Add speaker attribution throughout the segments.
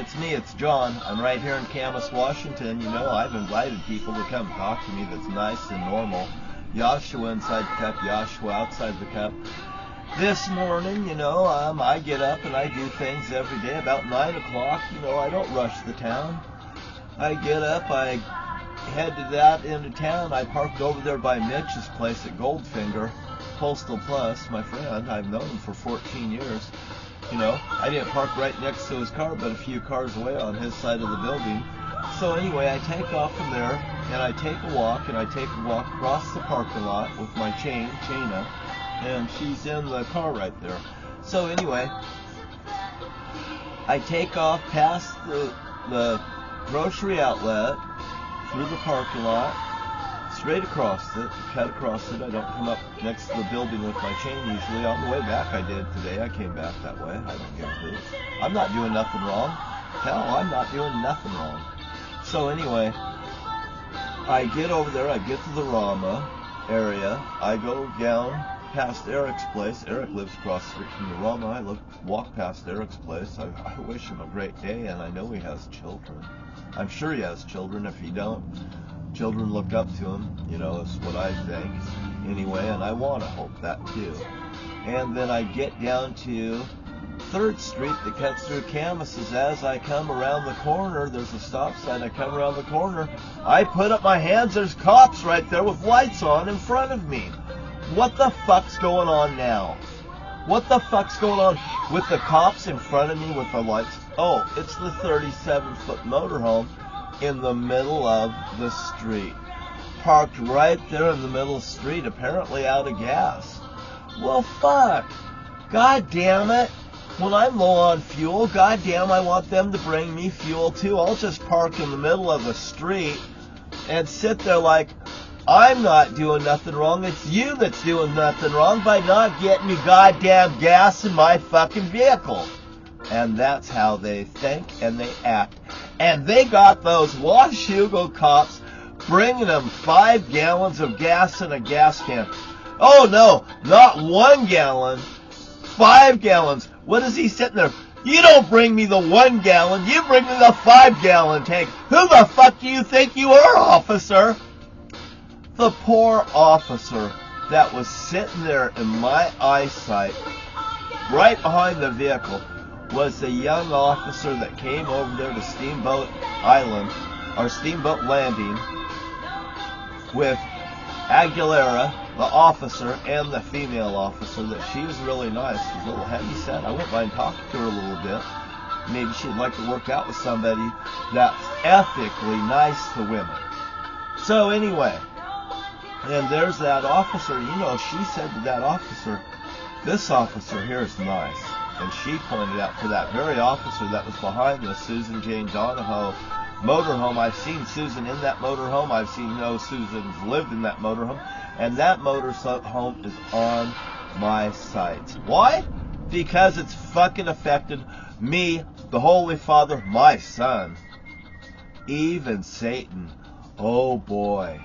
Speaker 1: it's me, it's John. I'm right here in Camas, Washington. You know, I've invited people to come talk to me that's nice and normal. Joshua inside the cup, Joshua outside the cup. This morning, you know, I get up and I do things every day about 9 o'clock. You know, I don't rush the town. I get up, I head to that end of town. I parked over there by Mitch's place at Goldfinger. Postal Plus, my friend. I've known him for 14 years. You know, I didn't park right next to his car, but a few cars away on his side of the building. So anyway, I take off from there, and I take a walk across the parking lot with my Chaina, and she's in the car right there. So anyway, I take off past the grocery outlet, through the parking lot, straight across it, cut across it. I don't come up next to the building with my chain usually. On the way back I did today. I came back that way. I don't give a hoot. I'm not doing nothing wrong. Hell, I'm not doing nothing wrong. So anyway, I get over there. I get to the Rama area. I go down past Eric's place. Eric lives across the street from the Rama. I walk past Eric's place. I wish him a great day, and I know he has children. I'm sure he has children. If he don't, children look up to him, you know, is what I think. Anyway, and I want to hope that too. And then I get down to 3rd Street that cuts through Camas. As I come around the corner, there's a stop sign. I come around the corner. I put up my hands. There's cops right there with lights on in front of me. What the fuck's going on now? What the fuck's going on with the cops in front of me with the lights? Oh, it's the 37-foot motorhome in the middle of the street. Parked right there in the middle of the street, apparently out of gas. Well, fuck. God damn it. When I'm low on fuel, god damn, I want them to bring me fuel too. I'll just park in the middle of the street and sit there like I'm not doing nothing wrong. It's you that's doing nothing wrong by not getting me goddamn gas in my fucking vehicle. And that's how they think and they act. And they got those Washougal cops bringing them 5 gallons of gas in a gas can. Oh no, not 1 gallon, 5 gallons. What is he sitting there? You don't bring me the 1 gallon, you bring me the 5 gallon tank. Who the fuck do you think you are, officer? The poor officer that was sitting there in my eyesight, right behind the vehicle, was a young officer that came over there to Steamboat Island, or Steamboat Landing, with Aguilera, the officer, and the female officer. That she was really nice. She was a little heavy-set. I wouldn't mind talking to her a little bit. Maybe she'd like to work out with somebody that's ethically nice to women. So anyway, and there's that officer. You know, she said to that officer, this officer here is nice. And she pointed out to that very officer that was behind the Susan Jane Donahoe motorhome. I've seen Susan in that motorhome. I've seen Susan's lived in that motorhome. And that motorhome is on my sights. Why? Because it's fucking affected me, the Holy Father, my son, Eve and Satan. Oh boy,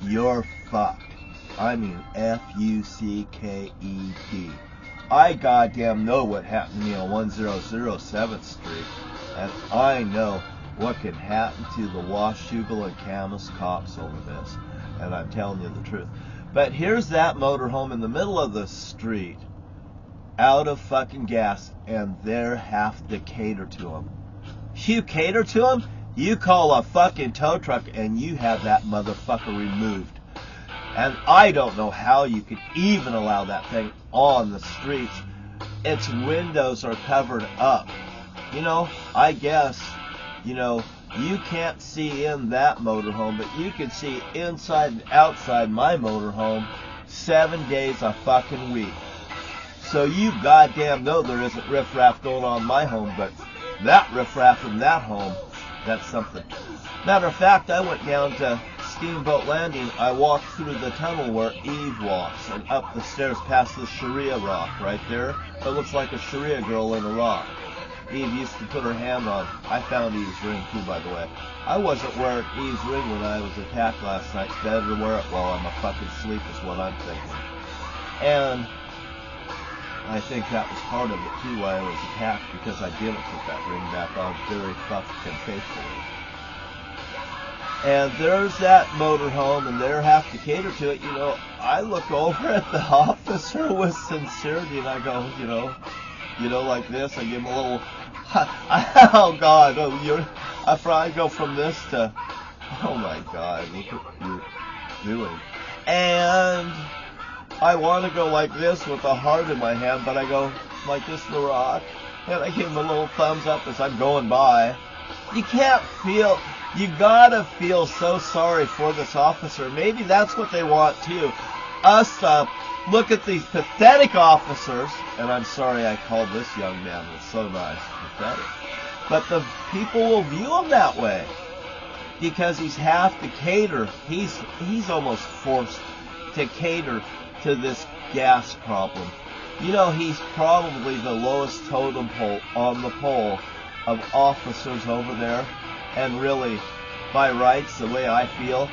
Speaker 1: you're fucked. I mean F-U-C-K-E-D. I goddamn know what happened to me on 1007th Street, and I know what can happen to the Washougal and Camas cops over this, and I'm telling you the truth. But here's that motorhome in the middle of the street, out of fucking gas, and they have to cater to them. You cater to them, you call a fucking tow truck, and you have that motherfucker removed. And I don't know how you could even allow that thing on the streets. Its windows are covered up. You know, I guess, you know, you can't see in that motorhome, but you can see inside and outside my motorhome 7 days a fucking week. So you goddamn know there isn't riffraff going on in my home, but that riffraff in that home, that's something. Matter of fact, I went down to Steamboat Landing. I walked through the tunnel where Eve walks and up the stairs past the Sharia rock right there. It looks like a Sharia girl in a rock. Eve used to put her hand on. I found Eve's ring too, by the way. I wasn't wearing Eve's ring when I was attacked last night. It's better to wear it while I'm a fucking asleep is what I'm thinking. And I think that was part of it too, why I was attacked, because I didn't put that ring back on very fucking faithfully. And there's that motorhome, and they have to cater to it. You know, I look over at the officer with sincerity, and I go, you know, like this. I give him a little, oh God, I go from this to, oh my God, look what you're doing. And I want to go like this with a heart in my hand, but I go like this to the rock, and I give him a little thumbs up as I'm going by. You can't feel, you gotta feel so sorry for this officer. Maybe that's what they want too. Us to look at these pathetic officers, and I'm sorry I called this young man, it's so nice, pathetic. But the people will view him that way, because he's have to cater, he's almost forced to cater to this gas problem. You know, he's probably the lowest totem pole on the pole of officers over there, and really, by rights, the way I feel,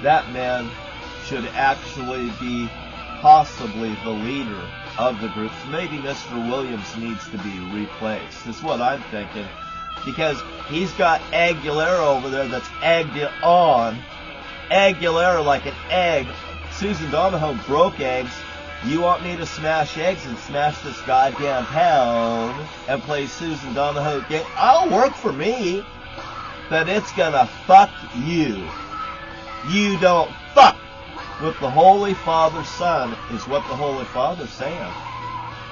Speaker 1: that man should actually be possibly the leader of the group. Maybe Mr. Williams needs to be replaced, is what I'm thinking, because he's got Aguilera over there that's egged it on. Aguilera like an egg. Susan Donahoe broke eggs. You want me to smash eggs and smash this goddamn town and play Susan Donahoe game? I'll work for me, but it's gonna fuck you. You don't fuck with the Holy Father's Son, is what the Holy Father's saying.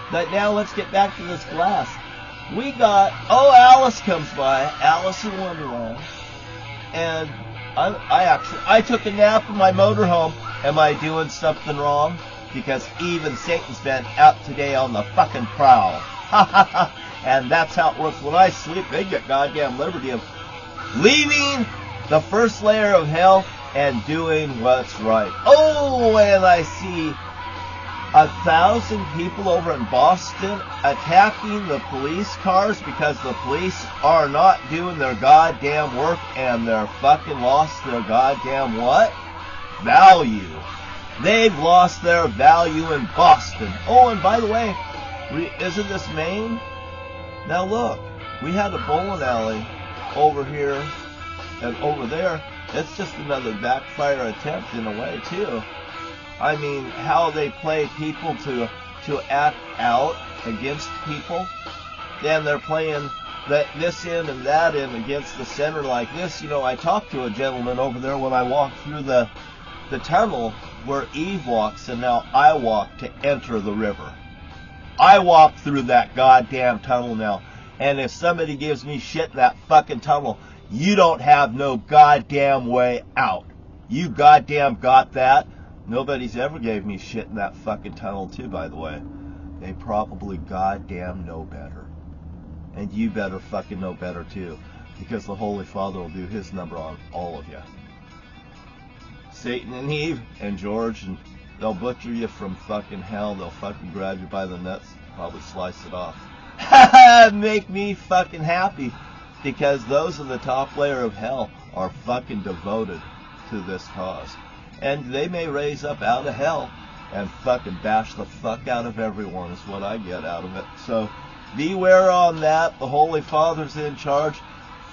Speaker 1: But now let's get back to this glass. We got, Alice comes by, Alice in Wonderland, and I took a nap in my motorhome. Am I doing something wrong? Because even Satan's been out today on the fucking prowl. And that's how it works. When I sleep, they get goddamn liberty of leaving the first layer of hell and doing what's right. Oh, and I see 1,000 people over in Boston attacking the police cars because the police are not doing their goddamn work, and they're fucking lost their goddamn what? Value. They've lost their value in Boston. Oh, and by the way, isn't this Maine? Now look, we had a bowling alley over here and over there. It's just another backfire attempt in a way too. I mean, how they play people to act out against people. Then they're playing this end and that end against the center like this. You know, I talked to a gentleman over there when I walked through the tunnel where Eve walks, and now I walk to enter the river. I walk through that goddamn tunnel now, and if somebody gives me shit in that fucking tunnel, you don't have no goddamn way out. You goddamn got that? Nobody's ever gave me shit in that fucking tunnel too, by the way. They probably goddamn know better. And you better fucking know better too, because the Holy Father will do his number on all of you. Satan and Eve and George, and they'll butcher you from fucking hell. They'll fucking grab you by the nuts, probably slice it off. Make me fucking happy, because those in the top layer of hell are fucking devoted to this cause. And they may raise up out of hell and fucking bash the fuck out of everyone, is what I get out of it. So beware on that. The Holy Father's in charge.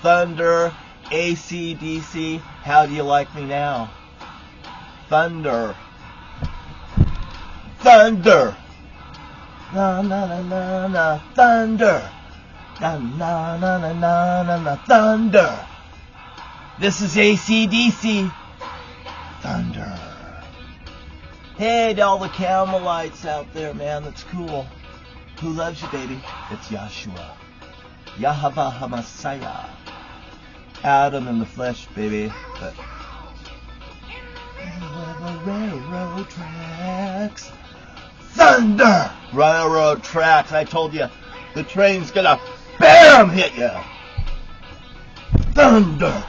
Speaker 1: Thunder, AC/DC, how do you like me now? Thunder. Thunder. Na na na na na. Thunder. Na na na na na na na. Thunder. This is AC/DC. Thunder. Hey, to all the Carmelites out there, man, that's cool. Who loves you, baby? It's Yahshua. Yahweh HaMessiah. Adam in the flesh, baby. But railroad tracks. Thunder! Railroad tracks. I told you, the train's gonna BAM! Hit you. Thunder!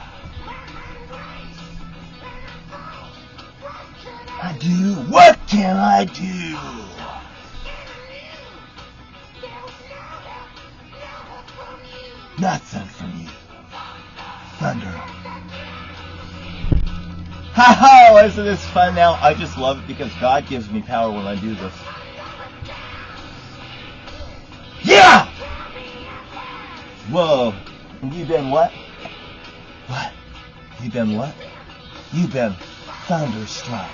Speaker 1: I do. What can I do? Nothing from you. Thunder. Ha ha! Isn't this fun now? I just love it because God gives me power when I do this. Whoa. You been what? What? You been what? You been thunderstruck.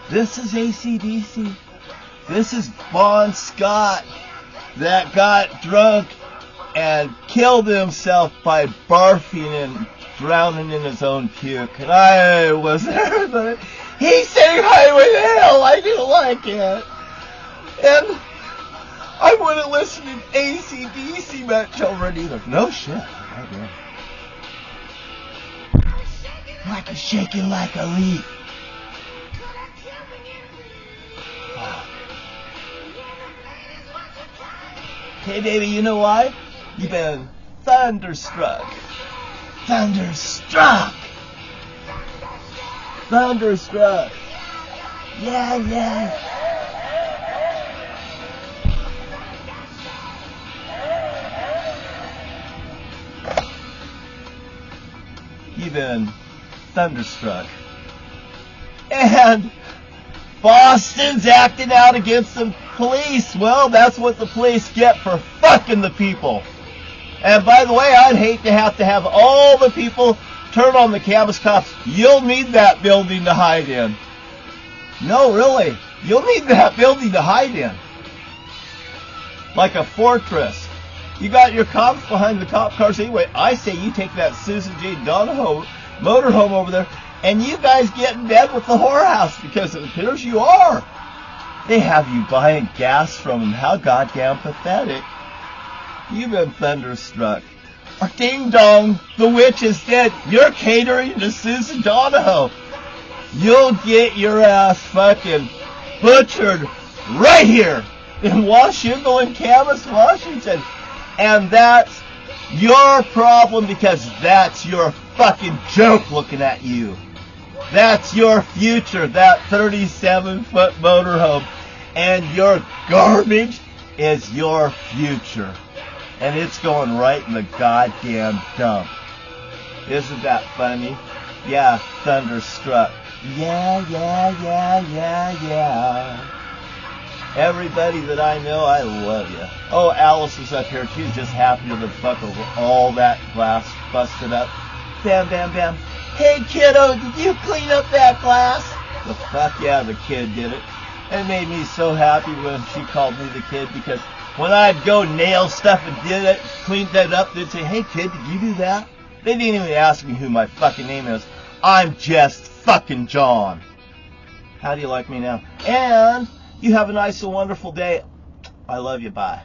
Speaker 1: This is AC/DC. This is Bon Scott that got drunk and killed himself by barfing and drowning in his own puke. And I was there, but he sang Highway to Hell. I didn't like it. And I wouldn't listen to AC/DC much over it either. No shit. I did. Like a shaking like a leaf. Hey baby, you know why? You've been thunderstruck. Thunderstruck! Thunderstruck! Yeah, yeah! You've been thunderstruck. And Boston's acting out against the police. Well, that's what the police get for fucking the people. And by the way, I'd hate to have all the people turn on the campus cops. You'll need that building to hide in. No, really. You'll need that building to hide in. Like a fortress. You got your cops behind the cop cars anyway. I say you take that Susan J. Donahoe motorhome over there and you guys get in bed with the whorehouse because it appears you are. They have you buying gas from them. How goddamn pathetic. You've been thunderstruck. Or ding dong, the witch is dead. You're catering to Susan Donahoe. You'll get your ass fucking butchered right here in Washington, Camas, Washington. And that's your problem because that's your fucking joke looking at you. That's your future, that 37-foot motorhome. And your garbage is your future. And it's going right in the goddamn dump. Isn't that funny? Yeah, thunderstruck. Yeah, yeah, yeah, yeah, yeah. Everybody that I know, I love you. Oh, Alice was up here. She's just happy to the fuck over all that glass busted up. Bam, bam, bam. Hey, kiddo, did you clean up that glass? The fuck yeah, the kid did it. It made me so happy when she called me the kid because when I'd go nail stuff and did it, cleaned that up, they'd say, hey, kid, did you do that? They didn't even ask me who my fucking name is. I'm just fucking John. How do you like me now? And you have a nice and wonderful day. I love you. Bye.